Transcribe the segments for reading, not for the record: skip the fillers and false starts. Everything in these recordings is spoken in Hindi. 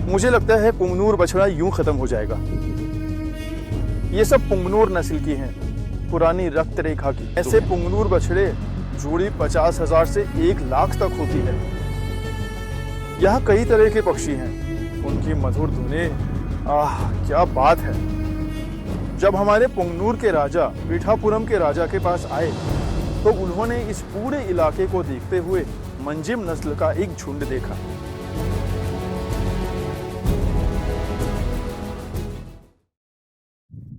मुझे लगता है पुंगनूर बछड़ा यूं खत्म हो जाएगा। ये सब पुंगनूर नस्ल की हैं, पुरानी रक्त रेखा की। ऐसे पुंगनूर बछड़े जोड़ी 50,000 से 1,00,000 तक होती है। यहाँ कई तरह के पक्षी हैं, उनकी मधुर धुनें, क्या बात है। जब हमारे पुंगनूर के राजा पीठापुरम के राजा के पास आए तो उन्होंने इस पूरे इलाके को देखते हुए मंजिम नस्ल का एक झुंड देखा।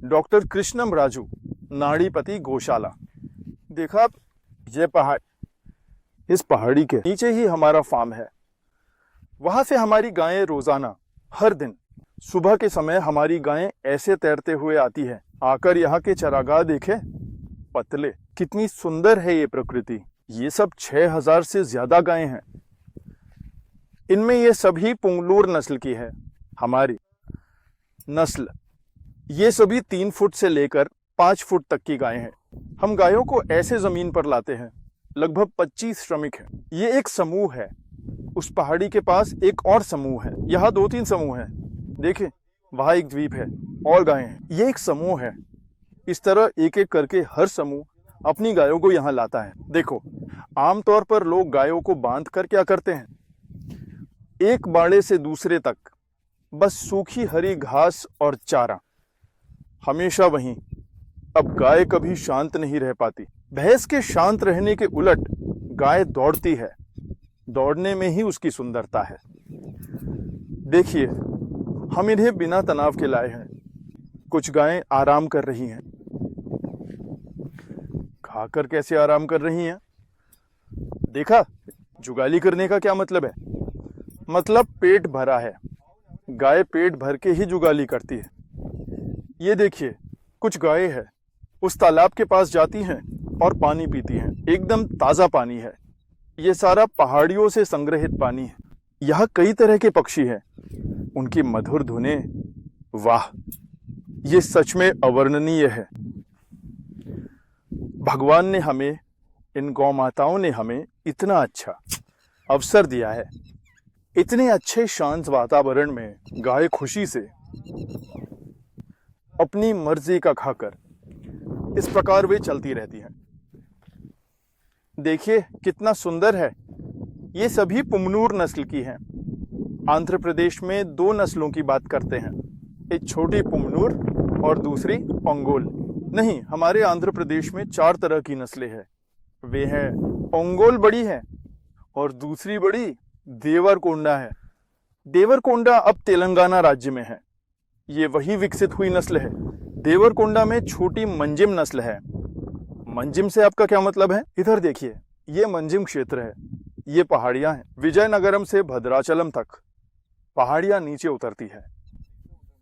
डॉक्टर कृष्णम राजू, नाड़ीपति गौशाला। देखा आप, ये पहाड़, इस पहाड़ी के नीचे ही हमारा फार्म है। वहां से हमारी गायें रोजाना हर दिन सुबह के समय हमारी गायें ऐसे तैरते हुए आती है। आकर यहाँ के चरागाह देखे, पतले, कितनी सुंदर है ये प्रकृति। ये सब 6,000 से ज्यादा गायें हैं। इनमें ये सभी पुंगनूर नस्ल की है। हमारी नस्ल ये सभी 3 फुट से लेकर 5 फुट तक की गायें हैं। हम गायों को ऐसे जमीन पर लाते हैं। लगभग 25 श्रमिक हैं। ये एक समूह है। उस पहाड़ी के पास एक और समूह है। यहाँ 2-3 समूह हैं। देखिए, वहां एक द्वीप है और गायें हैं। ये एक समूह है। इस तरह एक एक करके हर समूह अपनी गायों को यहाँ लाता है। देखो, आमतौर पर लोग गायों को बांध कर क्या करते हैं, एक बाड़े से दूसरे तक बस सूखी हरी घास और चारा, हमेशा वहीं। अब गाय कभी शांत नहीं रह पाती। भैंस के शांत रहने के उलट गाय दौड़ती है। दौड़ने में ही उसकी सुंदरता है। देखिए, हम इन्हें बिना तनाव के लाए हैं। कुछ गायें आराम कर रही हैं। खाकर कैसे आराम कर रही हैं? देखा, जुगाली करने का क्या मतलब है? मतलब पेट भरा है। गाय पेट भर के ही जुगाली करती है। ये देखिए, कुछ गायें हैं, उस तालाब के पास जाती हैं और पानी पीती हैं। एकदम ताज़ा पानी है। ये सारा पहाड़ियों से संग्रहित पानी है। यहाँ कई तरह के पक्षी हैं। उनकी मधुर धुनें, वाह, ये सच में अवर्णनीय है। भगवान ने हमें, इन गौ माताओं ने हमें इतना अच्छा अवसर दिया है। इतने अच्छे शांत वातावरण में गाय खुशी से अपनी मर्जी का खाकर इस प्रकार वे चलती रहती हैं। देखिए कितना सुंदर है। ये सभी पुंगनूर नस्ल की हैं। आंध्र प्रदेश में 2 नस्लों की बात करते हैं, एक छोटी पुंगनूर और दूसरी ओंगोल। नहीं, हमारे आंध्र प्रदेश में 4 तरह की नस्लें हैं। वे हैं, ओंगोल बड़ी है और दूसरी बड़ी देवरकोंडा है। देवरकोंडा अब तेलंगाना राज्य में है। ये वही विकसित हुई नस्ल है। देवरकोंडा में छोटी मंजिम नस्ल है। मंजिम से आपका क्या मतलब है? इधर देखिए, ये मंजिम क्षेत्र है। ये पहाड़ियां हैं। विजयनगरम से भद्राचलम तक पहाड़ियां नीचे उतरती है।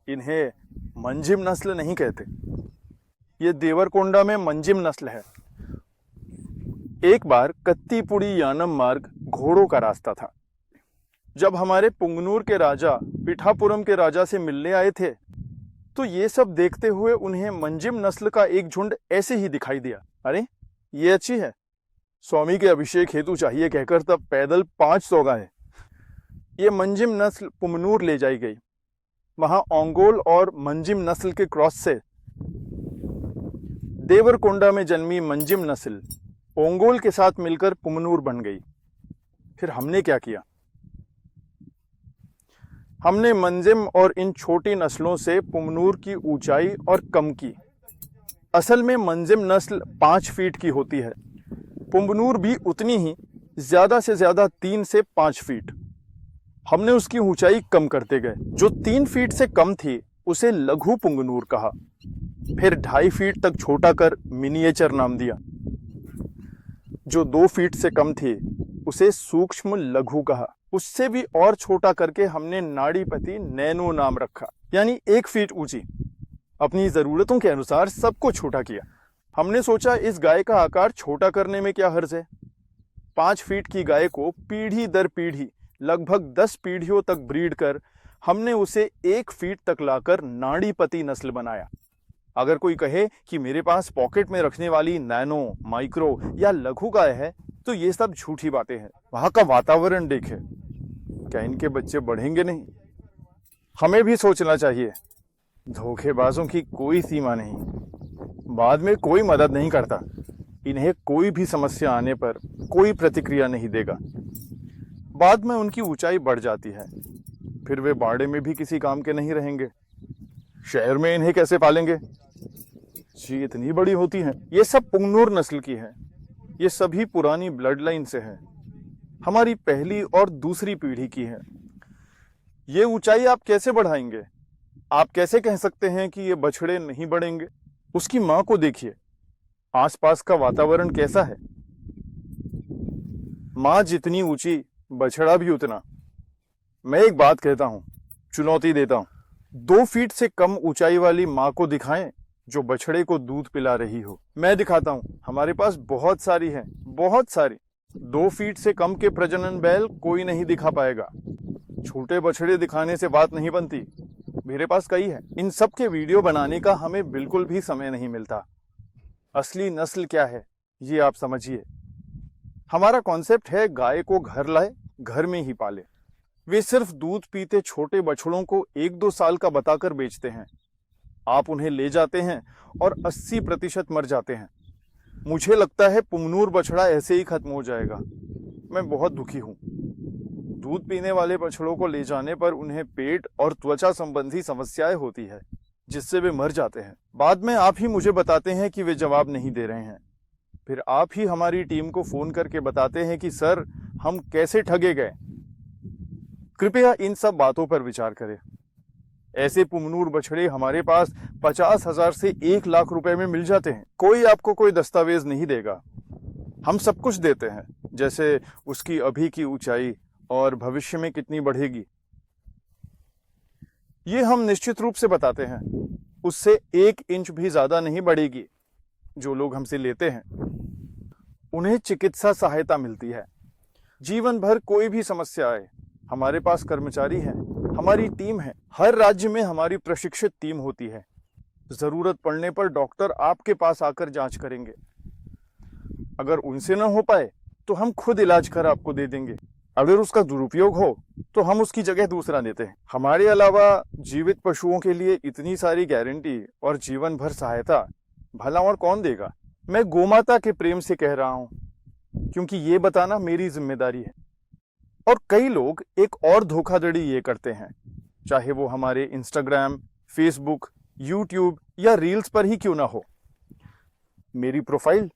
इन्हें मंजिम नस्ल नहीं कहते। ये देवरकोंडा में मंजिम नस्ल है। एक बार कत्तीपुड़ी यानम मार्ग घोड़ों का रास्ता था। जब हमारे पुंगनूर के राजा पीठापुरम के राजा से मिलने आए थे तो ये सब देखते हुए उन्हें मंजिम नस्ल का एक झुंड ऐसे ही दिखाई दिया। अरे, ये अच्छी है, स्वामी के अभिषेक हेतु चाहिए कहकर तब पैदल 500 गाय। ये मंजिम नस्ल पुंगनूर ले जाई गई। वहां ओंगोल और मंजिम नस्ल के क्रॉस से देवरकोंडा में जन्मी मंजिम नस्ल ओंगोल के साथ मिलकर पुंगनूर बन गई। फिर हमने क्या किया? हमने मंजिम और इन छोटी नस्लों से पुंगनूर की ऊंचाई और कम की। असल में मंजिम नस्ल 5 फीट की होती है। पुंगनूर भी उतनी ही, ज्यादा से ज्यादा 3 से 5 फीट। हमने उसकी ऊंचाई कम करते गए। जो 3 फीट से कम थी उसे लघु पुंगनूर कहा। फिर 2.5 फीट तक छोटा कर मिनिएचर नाम दिया। जो 2 फीट से कम थी उसे सूक्ष्म लघु कहा। उससे भी और छोटा करके हमने नाड़ीपति नैनो नाम रखा, यानी 1 फीट ऊंची। अपनी जरूरतों के अनुसार सबको छोटा किया। हमने सोचा इस गाय का आकार छोटा करने में क्या हर्ज है। 5 फीट की गाय को पीढ़ी दर पीढ़ी लगभग 10 पीढ़ियों तक ब्रीड कर हमने उसे 1 फीट तक लाकर नाड़ीपति नस्ल बनाया। अगर कोई कहे कि मेरे पास पॉकेट में रखने वाली नैनो, माइक्रो या लघु गाय है तो ये सब झूठी बातें हैं। वहां का वातावरण देखे, क्या इनके बच्चे बढ़ेंगे नहीं? हमें भी सोचना चाहिए। धोखेबाजों की कोई सीमा नहीं, बाद में कोई मदद नहीं करता। इन्हें कोई भी समस्या आने पर कोई प्रतिक्रिया नहीं देगा। बाद में उनकी ऊंचाई बढ़ जाती है, फिर वे बाड़े में भी किसी काम के नहीं रहेंगे। शहर में इन्हें कैसे पालेंगे? जी इतनी बड़ी होती हैं। ये सब पुंगनूर नस्ल की है। ये सभी पुरानी ब्लड लाइन से है, हमारी पहली और दूसरी पीढ़ी की है। ये ऊंचाई आप कैसे बढ़ाएंगे? आप कैसे कह सकते हैं कि ये बछड़े नहीं बढ़ेंगे? उसकी मां को देखिए, आसपास का वातावरण कैसा है। मां जितनी ऊंची, बछड़ा भी उतना। मैं एक बात कहता हूं, चुनौती देता हूं, 2 फीट से कम ऊंचाई वाली मां को दिखाएं जो बछड़े को दूध पिला रही हो। मैं दिखाता हूं, हमारे पास बहुत सारी हैं, बहुत सारी। 2 फीट से कम के प्रजनन बैल कोई नहीं दिखा पाएगा। छोटे बछड़े दिखाने से बात नहीं बनती। मेरे पास कई है। इन सब के वीडियो बनाने का हमें बिल्कुल भी समय नहीं मिलता। असली नस्ल क्या है ये आप समझिए। हमारा कॉन्सेप्ट है गाय को घर लाए, घर में ही पाले। वे सिर्फ दूध पीते छोटे बछड़ों को 1-2 साल का बताकर बेचते हैं। आप उन्हें ले जाते हैं और 80% मर जाते हैं। मुझे लगता है पुंगनूर बछड़ा ऐसे ही खत्म हो जाएगा। मैं बहुत दुखी हूं। दूध पीने वाले बछड़ों को ले जाने पर उन्हें पेट और त्वचा संबंधी समस्याएं होती है, जिससे वे मर जाते हैं। बाद में आप ही मुझे बताते हैं कि वे जवाब नहीं दे रहे हैं। फिर आप ही हमारी टीम को फोन करके बताते हैं कि सर, हम कैसे ठगे गए। कृपया इन सब बातों पर विचार करें। ऐसे पुंगनूर बछड़े हमारे पास 50,000 से 1 लाख रुपए में मिल जाते हैं। कोई आपको कोई दस्तावेज नहीं देगा। हम सब कुछ देते हैं, जैसे उसकी अभी की ऊंचाई और भविष्य में कितनी बढ़ेगी। ये हम निश्चित रूप से बताते हैं। उससे 1 इंच भी ज्यादा नहीं बढ़ेगी। जो लोग हमसे लेते हैं उन्हें चिकित्सा सहायता मिलती है। जीवन भर कोई भी समस्या आए, हमारे पास कर्मचारी हैं, हमारी टीम है। हर राज्य में हमारी प्रशिक्षित टीम होती है। जरूरत पड़ने पर डॉक्टर आपके पास आकर जांच करेंगे। अगर उनसे न हो पाए तो हम खुद इलाज कर आपको दे देंगे। अगर उसका दुरुपयोग हो तो हम उसकी जगह दूसरा देते हैं। हमारे अलावा जीवित पशुओं के लिए इतनी सारी गारंटी और जीवन भर सहायता भला और कौन देगा? मैं गोमाता के प्रेम से कह रहा हूं, क्योंकि ये बताना मेरी जिम्मेदारी है। और कई लोग एक और धोखाधड़ी ये करते हैं, चाहे वो हमारे इंस्टाग्राम, फेसबुक, यूट्यूब या रील्स पर ही क्यों ना हो। मेरी प्रोफाइल,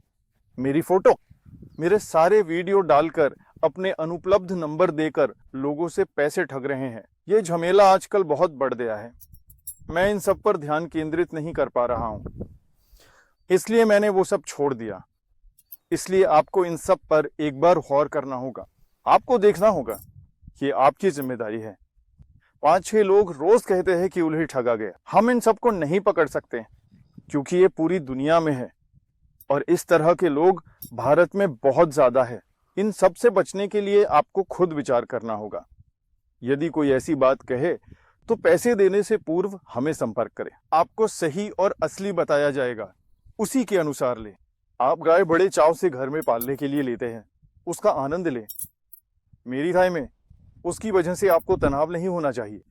मेरी फोटो, मेरे सारे वीडियो डालकर अपने अनुपलब्ध नंबर देकर लोगों से पैसे ठग रहे हैं। ये झमेला आजकल बहुत बढ़ गया है। मैं इन सब पर ध्यान केंद्रित नहीं कर पा रहा हूं, इसलिए मैंने वो सब छोड़ दिया। इसलिए आपको इन सब पर एक बार गौर करना होगा। आपको देखना होगा, ये आपकी जिम्मेदारी है। 5-6 लोग रोज कहते हैं कि उन्हें ठगा गया। हम इन सबको नहीं पकड़ सकते क्योंकि ये पूरी दुनिया में है और इस तरह के लोग भारत में बहुत ज्यादा है। इन सब से बचने के लिए आपको खुद विचार करना होगा। यदि कोई ऐसी बात कहे तो पैसे देने से पूर्व हमें संपर्क करें। आपको सही और असली बताया जाएगा, उसी के अनुसार ले। आप गाय बड़े चाव से घर में पालने के लिए लेते हैं, उसका आनंद लें। मेरी राय में उसकी वजह से आपको तनाव नहीं होना चाहिए।